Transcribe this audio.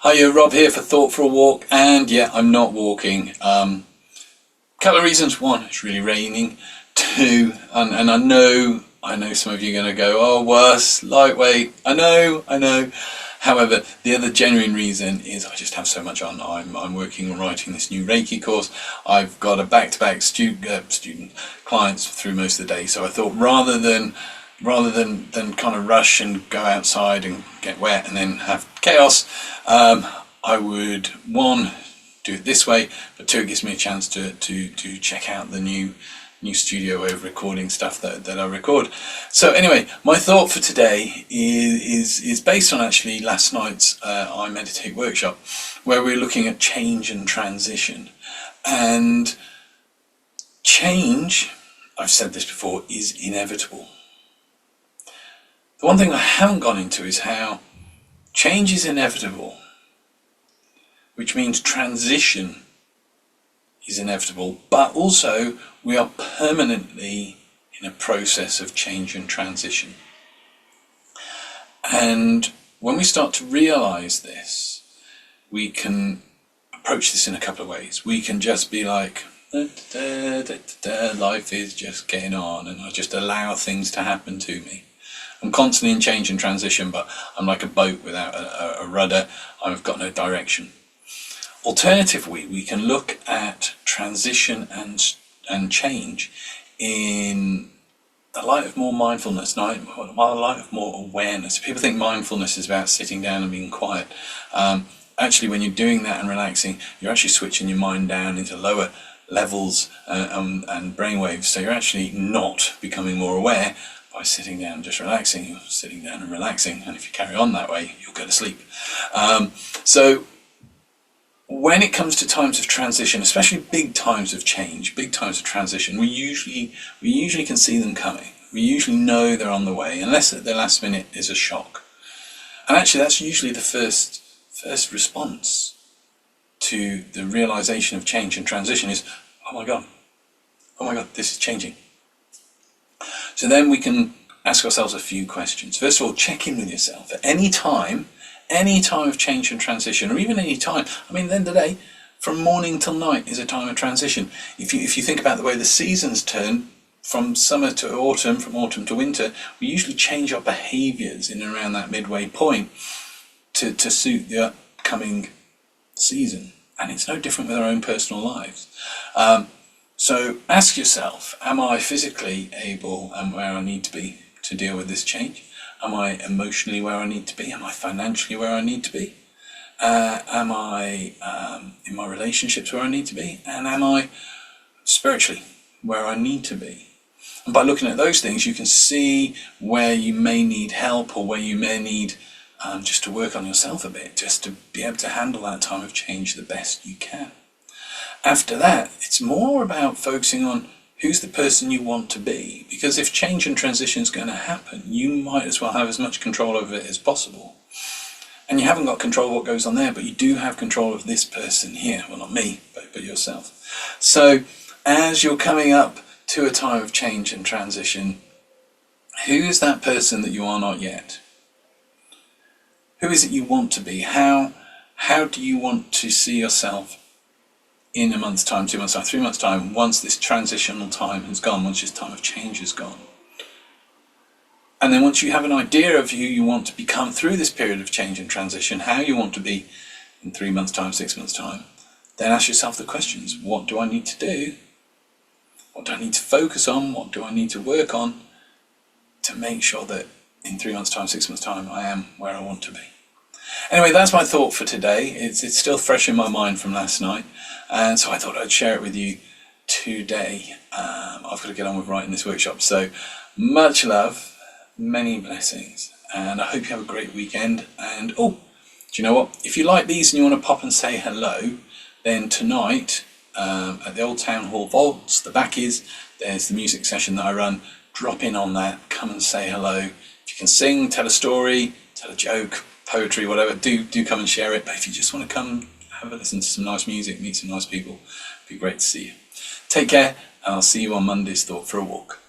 Hiya, Rob here for Thought for a Walk, and yeah, I'm not walking. Couple of reasons. One, it's really raining. Two, and I know some of you are going to go, oh, worse, lightweight. I know. However, the other genuine reason is I just have so much on. I'm working on writing this new Reiki course. I've got a back-to-back student clients through most of the day, so I thought rather than kind of rush and go outside and get wet and then have chaos, I would, one, do it this way, but two, it gives me a chance to check out the new studio way of recording stuff that I record. So anyway, my thought for today is based on actually last night's iMeditate workshop, where we're looking at change and transition. And change, I've said this before, is inevitable. The one thing I haven't gone into is how change is inevitable, which means transition is inevitable, but also we are permanently in a process of change and transition. And when we start to realize this, we can approach this in a couple of ways. We can just be like, life is just getting on, and I just allow things to happen to me. I'm constantly in change and transition, but I'm like a boat without a rudder. I've got no direction. Alternatively, we can look at transition and change in the light of more mindfulness, the light of more awareness. People think mindfulness is about sitting down and being quiet. Actually, when you're doing that and relaxing, you're actually switching your mind down into lower levels and brainwaves. So you're actually not becoming more aware by sitting down and just relaxing. You're sitting down and relaxing, and if you carry on that way, you'll go to sleep. So when it comes to times of transition, especially big times of change, big times of transition, we usually can see them coming. We usually know they're on the way, unless at the last minute is a shock. And actually, that's usually the first response to the realization of change and transition is, oh my God, this is changing. So then we can ask ourselves a few questions. First of all, check in with yourself. At any time of change and transition, or even any time, at the end of the day, from morning till night is a time of transition. If you think about the way the seasons turn, from summer to autumn, from autumn to winter, we usually change our behaviours in and around that midway point to suit the upcoming season. And it's no different with our own personal lives. So ask yourself, am I physically able and where I need to be to deal with this change? Am I emotionally where I need to be? Am I financially where I need to be? Am I in my relationships where I need to be? And am I spiritually where I need to be? And by looking at those things, you can see where you may need help, or where you may need just to work on yourself a bit, just to be able to handle that time of change the best you can. After that, it's more about focusing on who's the person you want to be, because if change and transition is going to happen, you might as well have as much control over it as possible. And you haven't got control of what goes on there, but you do have control of this person here. Well, not me, but yourself. So as you're coming up to a time of change and transition, who is that person that you are not yet? Who is it you want to be? How do you want to see yourself in a month's time, 2 months' time, 3 months' time, once this transitional time has gone, once this time of change has gone? And then once you have an idea of who you want to become through this period of change and transition, how you want to be in 3 months' time, 6 months' time, then ask yourself the questions. What do I need to do? What do I need to focus on? What do I need to work on to make sure that in 3 months' time, 6 months' time, I am where I want to be? Anyway, that's my thought for today. It's still fresh in my mind from last night, and so I thought I'd share it with you today. I've got to get on with writing this workshop, so much love, many blessings, and I hope you have a great weekend. And oh, do you know what? If you like these and you want to pop and say hello, then tonight at the Old Town Hall Vaults, the back there's the music session that I run. Drop in on that, come and say hello. If you can sing, tell a story, tell a joke, poetry, whatever, do come and share it. But if you just want to come have a listen to some nice music, meet some nice people, it'd be great to see you. Take care, and I'll see you on Monday's Thought for a Walk.